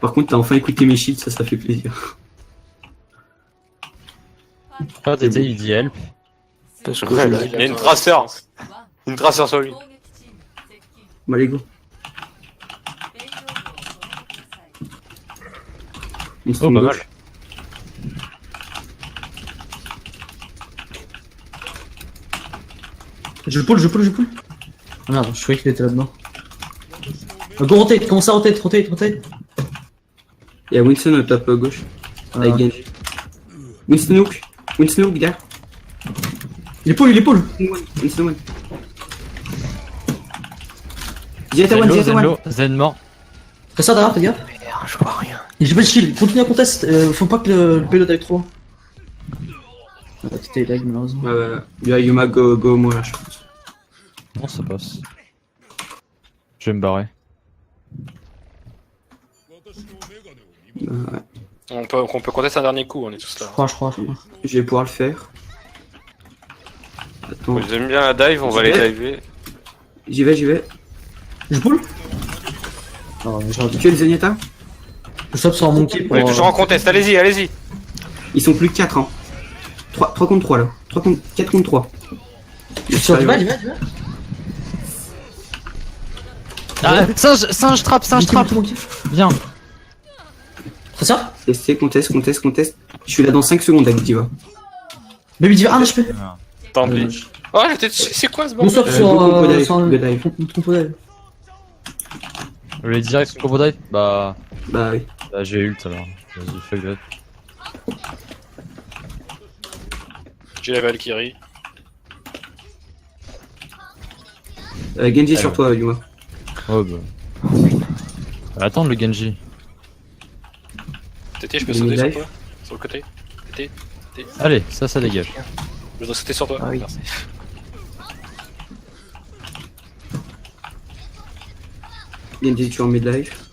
Par contre, t'as enfin écouté mes shields, ça fait plaisir. Ah, TT, il dit help. Parce que Ouais, il y a une traceur. Une traceur sur lui. Bon, allez, go. Une Oh, stone pas gauche. mal. Je pull. Ah merde, je croyais qu'il était là-dedans. Go rotate, commence à rotate. Il y a Winston au top gauche. Avec Genji. Winston Hook derrière. Il est pull. Winston one. Zenyatta one. Zenlo, Zen mort. Fais ça derrière, fais gaffe. merde, je vois rien. J'ai pas de shield, continue à contest, faut pas que le payload aille trop loin. Ah, t'étais lag malheureusement. Il y a Yuma go moi là, je pense. Non, ça passe. Je vais me barrer. Ouais. On peut contester un dernier coup, on est tous là. Je crois. Je vais pouvoir le faire. Attends, J'aime bien la dive, on va les diver. j'y vais. Je pull. Oh, j'ai Tu es le Zenyatta? Je stop sur un monkey pour... On est toujours en contest, allez-y. Ils sont plus que 4 hein. 3 contre 3 là. 4 contre 3. Sur du bas. Ah, singe trap. Monkey. Viens. C'est ça? Tester, contest. Je suis là dans 5 secondes avec Diva. Baby Diva, 1 HP. Tant pis. Oh, c'est quoi ce Bon bordel? stop sur... go dive, sur un... go dive. Compo dive. Je voulais direct sur combo dive. Bah Bah oui. j'ai ult alors. Vas-y, fuck that. J'ai la Valkyrie. Genji sur toi, Yuma. Oh bah. Bah, attendre le Genji. Tété, je peux Une sauter sur dive. toi? Sur le côté? Tété? Allez, ça dégage. Je dois sauter sur toi. Ah oui. Merci. Genji, tu es en mid-life.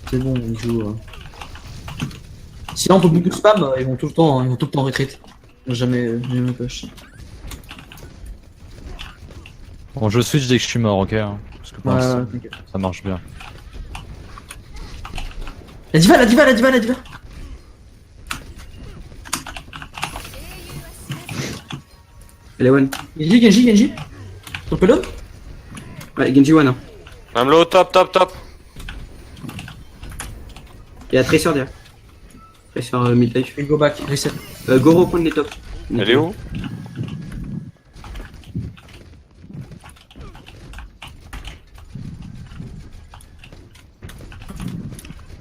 C'est bon, on joue... Sinon on peut beaucoup de spam, ils vont tout le temps retreat. Jamais push. Bon, je switch dès que je suis mort, ok hein. Parce que pour l'instant, T'inquiète. ça marche bien. La diva. Elle est one. Genji. Sur le payload. Ouais, Genji one. Hein. I'm low, top. Il y a Tracer derrière. Tracer mid-life. Et go back, reset. Go reprendre les tops. Elle est où?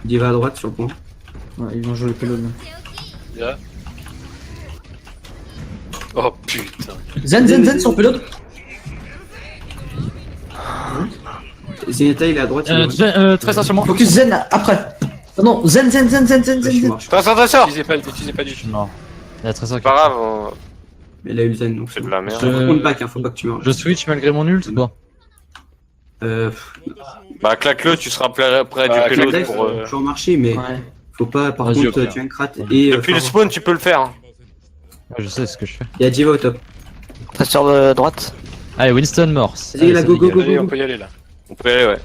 Diva à droite sur le point. Ouais, ils vont jouer le payload là. Là. Oh putain. Zen sur le payload. Zenyatta il est à droite. il est one. Très sincèrement. Focus Zen après. Oh non, Zen. Ouais, je suis mort. Traceur. Utilisez pas du tout. Non. Il y a très C'est pas grave, Mais il a eu le zen donc c'est de bon. la merde. Faut prendre back, hein, faut pas que tu meurs. Je switch malgré mon ult ou pas? Bah claque-le, tu seras près du Claque payload dive, pour... je suis en marché, mais Ouais. faut pas par Vas-y, contre ok. tuer un crat et. Depuis le spawn, tu peux le faire. Hein. Ouais, je sais ce que je fais. Il y a Diva au top. Traceur de droite. Allez, Winston mort. Vas-y, là, ça go, go, dégage. go. Allez, on peut y aller là. On peut y aller, ouais.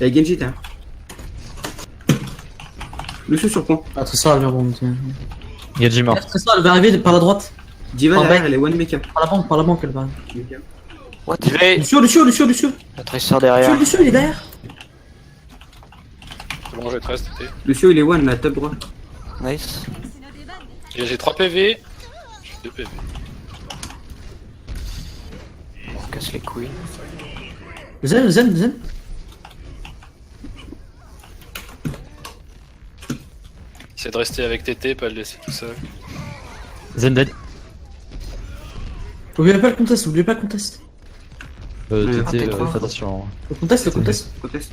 Il y a Genji derrière. Lucio sur le point. Ah, Tressor, elle vient remonter. Genji mort. Tressor, elle va arriver par la droite. Diva En derrière, back. elle est one mecha. Par la banque, elle va arriver. What? Il est... Lucio. Le traceur derrière. Lucio, il est derrière. C'est bon, je vais te rester. Lucio il est one là, top droit. Nice. J'ai 3 PV. J'ai 2 PV. On casse les couilles. Zen. Essaie de rester avec TT, pas le laisser tout seul. Zen dead. Oubliez pas le contest. TT, T3. fais attention. Le contest. Contest.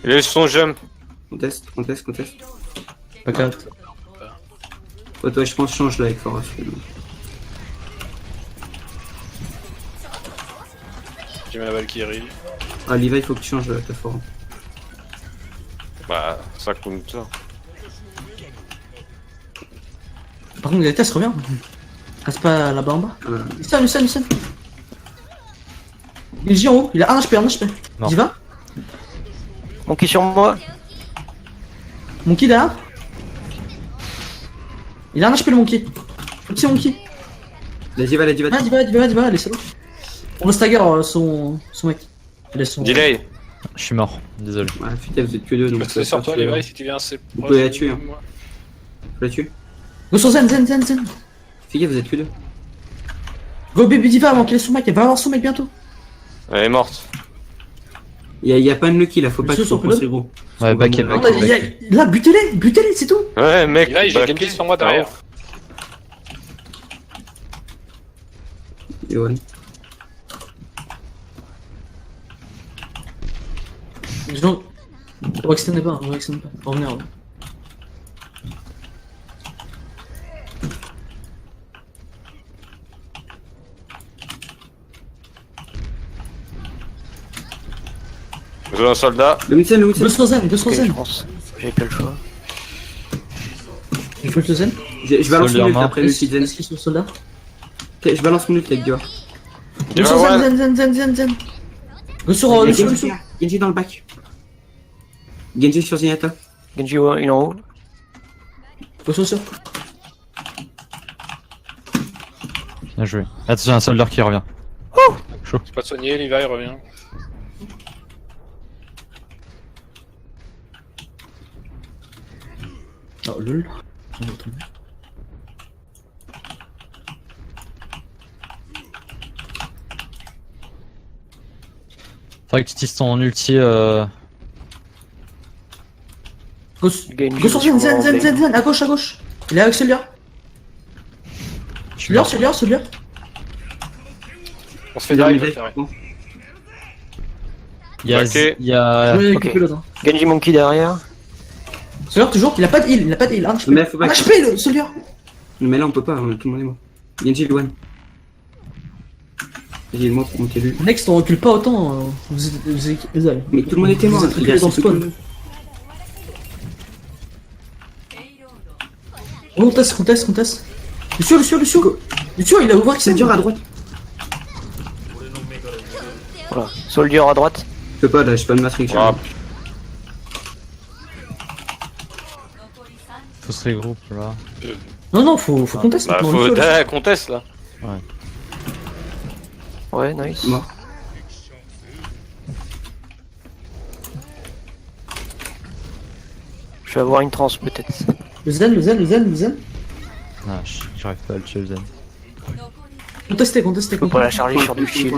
Il a eu son jump. Contest. Pas grave. Ouais, toi, je pense change là avec Forest. J'ai mis la Valkyrie. Ah, Levi, il faut que tu changes ta forme. Bah, ça compte ça. Par contre, les tests revient. Reste pas là-bas en bas. Euh, Listen. Il est en haut, il a 1 HP, 1 HP. Non. J'y va. Monkey sur moi. Monkey derrière. Il a 1 HP le monkey. Le petit monkey. Vas-y, va, vas-y, va. Va, allez, c'est bon. On va stagger son mec. Il a son... Delay. Je suis mort, désolé. Ouais, putain, vous êtes que deux, Je donc. peux te laisser sur toi, Levi, si tu viens assez Vous proche pouvez la de tuer, hein. moi. Faut la tuer. Go sur Zen. Fais gaffe, vous êtes que deux. Go baby diva avant qu'il ait son mec, elle va avoir son mec bientôt. Elle est morte. Y a pas de Lucky là, faut pas Monsieur, que son son pilote. c'est gros. Ouais, back vraiment- back. Là, butez-les, c'est tout. Ouais, mec. Et là, j'ai bah, Genji sur moi derrière. Et ouais. Genre... Roxton n'est pas, revenez. Je veux un soldat. Le Mixen, Go sur Zen. Ok, je pense. J'ai pas le choix. Il faut le Zen. Je balance Soldat mon ult en main. après le Zen. Est-ce qu'ils sont soldats? Ok, je balance mon ult avec Dior. Go sur Zen. Go sur le Genji dans le bac. Genji sur Zenyatta. Genji, il est en haut. Go sur. Bien joué. Attention, un soldat qui revient. C'est pas de soigner, Levi revient. Oh lol. Faudrait que tu utilises ton ulti. Go Genji sur sur moi, Zen, à gauche. Il est avec celui-là. Je suis mort. Celui-là. On se fait derrière, je vais faire. Il y a. Ok. Il y a. Je vais ok. récupérer l'autre. Genji Monkey derrière. Celui-là, toujours, il a pas de heal, 1 HP. Mais faut pas 1 que- HP, celui-là. Mais là on peut pas, tout le monde est mort. Genji Luan. J'ai le mot pour monter lui. Next, on recule pas autant. Vous êtes désolé. Mais tout le monde était mort. Vous êtes reculés dans le spawn. On teste. Lucio, il a ouvert que C'est dur à droite. Voilà. Soldier à droite. Je peux pas là, je suis pas de Matrix. Ah, Faut se regrouper là. Non, faut qu'on teste bah, maintenant. faut Lucio, là. qu'on teste là. Ouais, nice. Mort. Je vais avoir une trans peut-être. Le Zen. Ah, j'arrive pas à le tuer le Zen. Contestez. Je peux pas la charger sur du shield.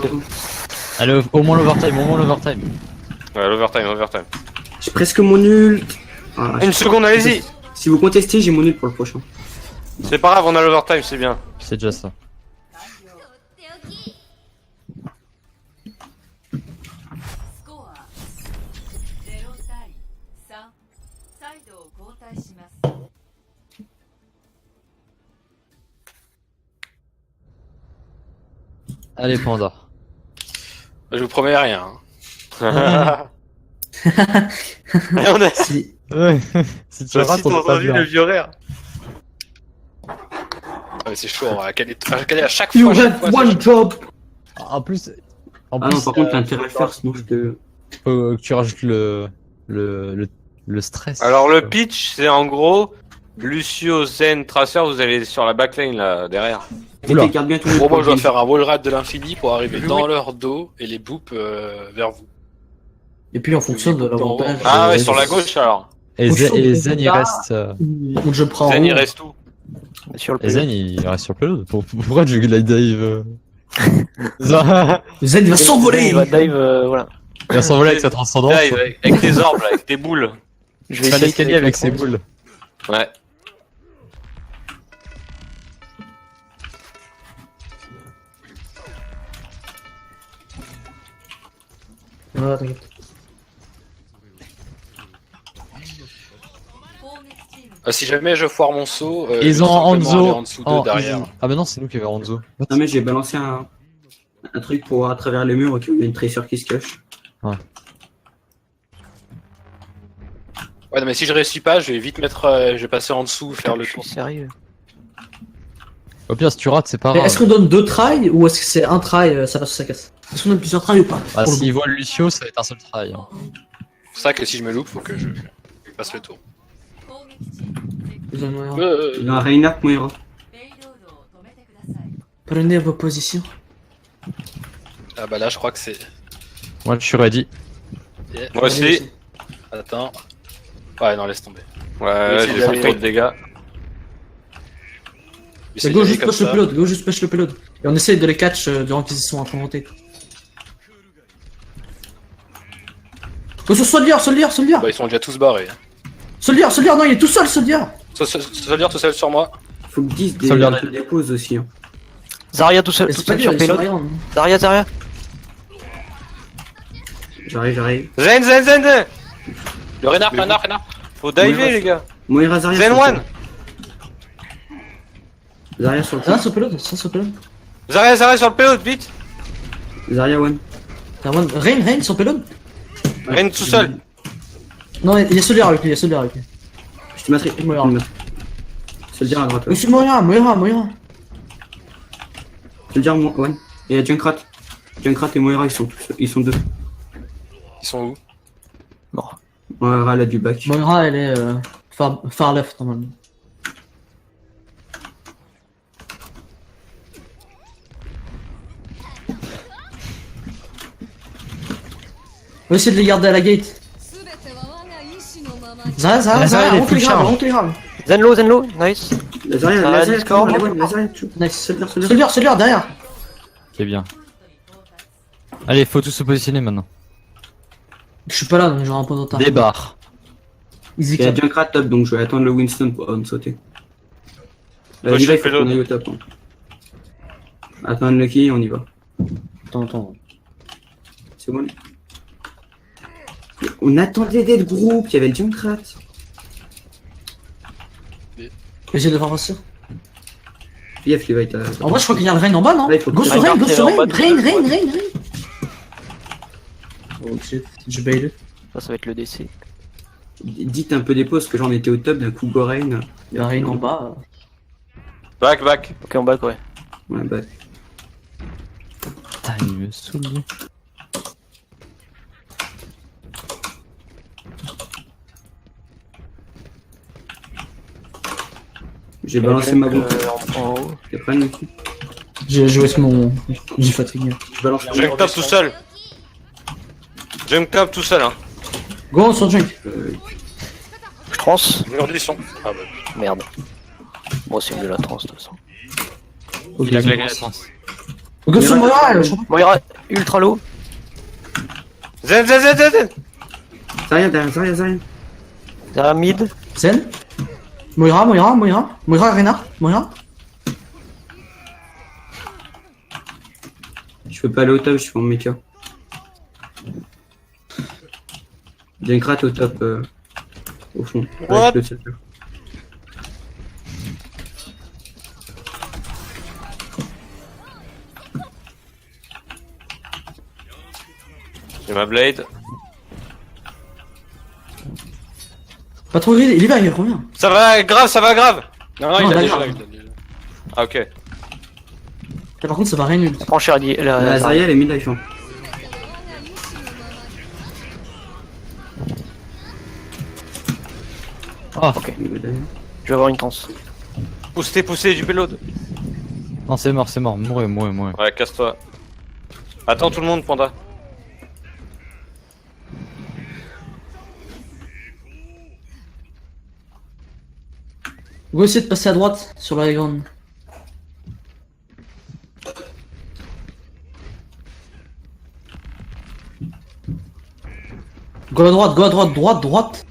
Allez, au moins l'overtime. Ouais, l'overtime. J'ai presque mon ult. Ah, Une seconde, allez-y. Si vous contestez, j'ai mon ult pour le prochain. C'est pas grave, on a l'overtime, c'est bien. C'est déjà ça. スコア0対3サイドを交代します Allez, Panda. Je vous promets rien. Et on a Si. Ouais. Si tu aussi rates, on est pas entendu le bien. vieux rire. Ah, mais c'est chaud, on va caler à chaque You fois. have one job. En plus. Ah non, par contre, t'as intérêt à le faire, sinon je te. Faut que tu rajoutes le stress. Alors le pitch, c'est en gros Lucio, Zen, Tracer, vous allez sur la backline là derrière. Oula. Garde bien ton ult. Gros, moi je dois Genji. faire un wall ride de l'infini pour arriver dans leur dos et les boop vers vous. Et puis en fonction de l'avantage. Ah ouais, sur la gauche alors. Et Faut chaud, Zen il ah. reste. On jump prend. Zen il reste où? Sur le Et Zen il reste sur pelouse. Pourquoi tu glide dive Zen il va s'envoler. Il va dive, voilà. Il va s'envoler avec sa transcendance. Dive, avec tes orbes là, avec tes boules. Je Il fait essayer l'escalier avec ses le boules. Ouais. Voilà, t'inquiète. 攻撃チーム Si jamais je foire mon saut, Ils je ont vais simplement aller Hanzo. en dessous d'eux derrière. Ah bah non, c'est nous qui avons Hanzo. Non, mais j'ai balancé un truc pour voir à travers les murs et qu'il y a une tracer qui se cache. Ouais, non, mais si je réussis pas, je vais vite mettre, je vais passer en dessous, faire le Je tour. suis sérieux. Au pire, si tu rates, c'est pas Mais grave. est-ce qu'on donne 2 tries ou est-ce que c'est un try, ça passe ou ça casse? Est-ce qu'on donne plusieurs tries ou pas? Bah, Pour le s'il voit le Lucio, ça va être un seul try. Hein. C'est pour ça que si je me loupe, faut que je passe le tour. 攻撃値 coup. Il y a un Reinhardt Moira. ペイロードを止めてください Prenez vos positions. Ah bah là, je crois que c'est. Moi, je suis ready. Yeah. Moi aussi. Attends. Ouais, non, laisse tomber. Ouais, Oui, j'ai c'est pris trop de dégâts. Mais c'est Go gagné juste comme push le ça. payload, go juste push le payload. Et on essaye de les catch durant qu'ils sont en train de monter. Go sur Soldier, Soldier! Bah, ils sont déjà tous barrés. Soldier, non, il est tout seul, Soldier! Soldier tout seul sur moi. Faut que 10 Ça veut dire des pauses aussi. Hein. Zarya tout seul, Mais tout c'est pas seul dur, sur ils sont payload. Iron. Zarya. J'arrive. Zen. Le Renard. Faut diver, Moira, les gars. Moira Zarya. Zen sur le one. payload. Zarya sur le Ça sur payload, ça sur payload. Zarya sur le payload, vite. Zarya one. Rain sur payload. Ren tout seul. Non, il y a Soldier avec lui, Je te mettrai. Moira. Se le dire à droite. Je suis Moira. Se le dire one. Et il y a Junkrat. Junkrat et Moira, ils sont deux. Ils sont où? Moira, elle a du bac. Moira, elle est far left normalement. On va essayer de les garder à la gate. 全ては我が意志のままに Zarya, il est on te full les grave, charge. on te les grave. Zenlo, nice. La Zarya, Zarya la Zarya, Discord. la Zarya, tu. Nice. Se le dire. Soldier, derrière. Ok, bien. Allez, faut tous se positionner maintenant. Je suis pas là, donc j'aurai un point de retard. Des barres. Easy Il y a clap. Junkrat top, donc je vais attendre le Winston pour me sauter. Moi, je Levi, fais il faut payload. qu'on aille au top. Hein. Attendre Lucky, on y va. Attends. C'est bon. On attendait d'être groupe, il y avait le Junkrat. Essaye de le faire passer. Fais gaffe, il va être. En vrai, je crois qu'il y a le Rain en bas, non? Là, il faut Go que- sur Rain, go sur Rain. en bas. Rain. Oh shit, je bail. Ça va être le DC. Dites un peu des pauses que j'en étais au top d'un coup Gorain. Il y a Rain en bas. Back. Ok, en back, ouais. Ouais, bah. Putain, il me saoule. lui. J'ai balancé ma bombe. En haut. T'es prêt, Lucky? J'ai joué ce mon. J'ai fatigué. Je balance. Junk top tout seul. Junk top tout seul, hein. Go sur Junk. Je trans. Mur du son. Ah bah. Merde. Bon, c'est mieux la trans de toute façon. Ok, Il a c'est claqué bon. la sens. Go sur Moira, je crois. Moira, ultra low. Zen. Zarya derrière, Zarya. Zarya mid. Zen. Moira, Reinhardt. Moira. Je peux pas aller au top, je suis en mecha. Junkrat au top, au fond. What? Avec le setter. J'ai ma blade. Pas trop gris, il est revient. Ça va grave. Non, Non, il a d'accord. déjà. Ah, ok. Là, par contre, ça va rien nul. Prends cher la La Zarya, elle est mid-life. Hein. Ah, Je vais avoir une trans. Poussez du payload. non, c'est mort. Mourez. Ouais, casse-toi. Attends tout le monde, Panda. Go essayer de passer à droite sur la grande. Go à droite.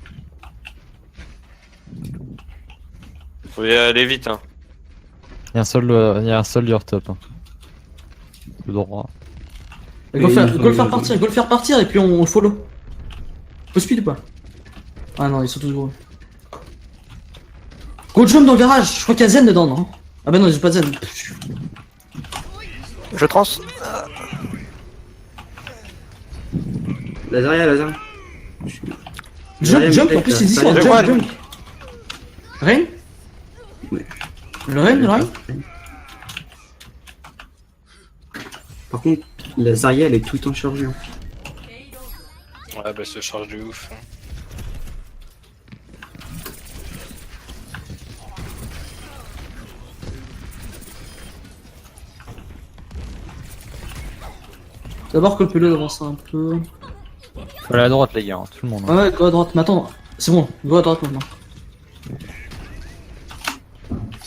Faut y aller vite, hein. Il y a un soldier top. Hein. Le droit. Go le faire partir et puis on follow. Faut speed ou pas? Ah non, ils sont tous gros. Go jump dans le garage, je crois qu'il y a Zen dedans, non? Ah bah non, ils ont pas de Zen. Je trans. La Zarya. Jump, en plus c'est d'ici, Zarya, jump. Rain? Ouais. Le Rain? Par contre, la Zarya elle est tout le temps chargée. Hein. Ouais, bah, se charge de ouf. Hein. D'abord que le pelé avance un peu. Faut aller à droite, les gars, hein, tout le monde. Hein. Ouais, go à droite. Mais attends, c'est bon, go à droite maintenant.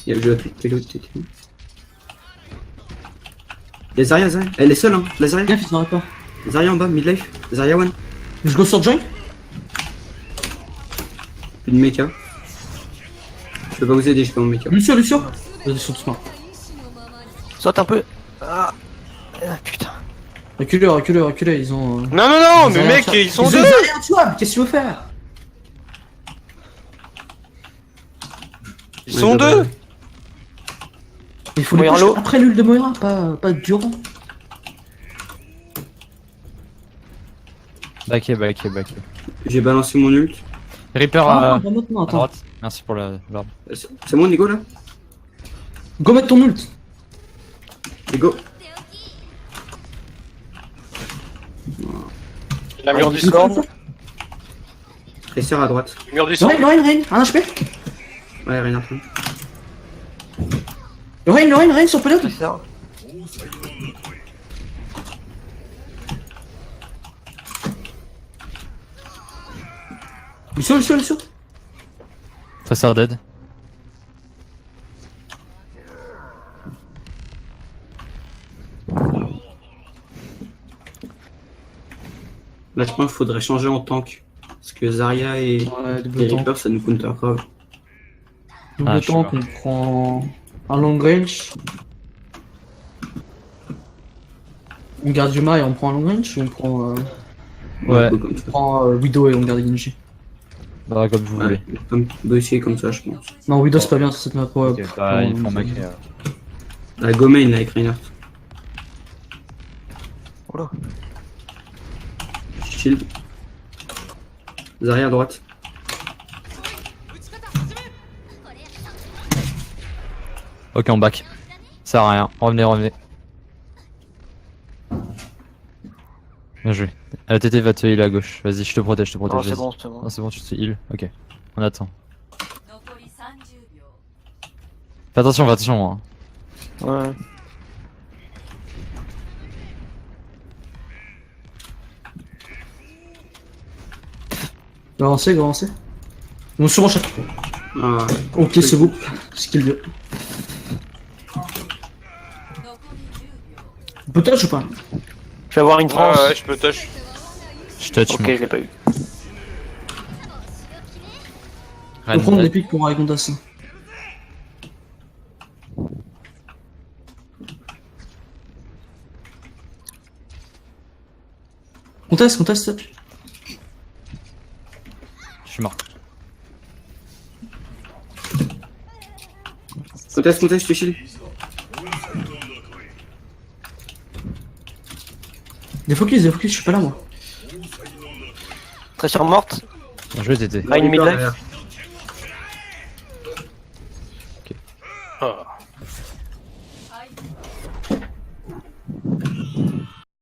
Il y a le jeu à pélo, t'étais où? Il y a Zarya, Zarya. Elle est seule, hein. La Zarya. Gaffe, il s'arrête pas. Zarya en bas, midlife. Zarya one. Je go sur Joy. Plus de mecha. Je peux pas vous aider, j'ai pas mon mecha. Lucio. Vas-y, saute smart. Saute un peu. Ah, putain. Reculez, ils ont. Non, mais mec, ils sont deux. Rien, tu vois, qu'est-ce que tu veux faire? Ils sont deux. Il faut les Moira push low. après l'ul de Moira, pas durant. Backé. J'ai balancé mon ult. Reaper Ah, à maintenant, attends. droite. Merci pour la barbe. C'est moi, Nigo, là? Go mettre ton ult. Et go. La mur Discord. Tracer à droite. Mur Discord. Lorraine, un HP. Ouais, rien à faire. Lorraine, sur pilote. C'est ça. Lucio. Tracer dead. Là, je pense qu'il faudrait changer en tank. Parce que Zarya et Ouais, les double tank. Reapers, ça nous counter grave. Double Ah, je sais tank, pas. on prend un long range. On garde Yuma et on prend un long range ou on prend, Ouais. Go comme ça. on prend Widow et on garde Genji. Bah, comme vous voulez. Ouais, comme dossier comme ça, je pense. Non, Widow c'est pas bien sur cette map. Ouais, Ok, bah, ils font Macré. La go main, là, avec Reinhardt. Oula. Shield. Zarya à droite. Ok, on back. Ça sert à rien. Revenez. Bien joué. TT va te heal à gauche. Vas-y, je te protège. Non, vas-y. c'est bon. Non, c'est bon, tu te heal. Ok. On attend. 残り30秒 Fais attention. Hein. Ouais. Avancez. On sur chaque. Ah, Ok, c'est bon. Skill 2. 残り10秒 Peut touch ou pas? Je vais avoir une France. Ouais, je peux touch. Je touch. Ok, moi. je l'ai pas eu. On peut prendre des pics pour Aegondas. Conteste. Je suis mort. conteste, je te shield. Des focus, je suis pas là moi. Très sur morte. Bien joué, TT. Ah, une midlife. Derrière.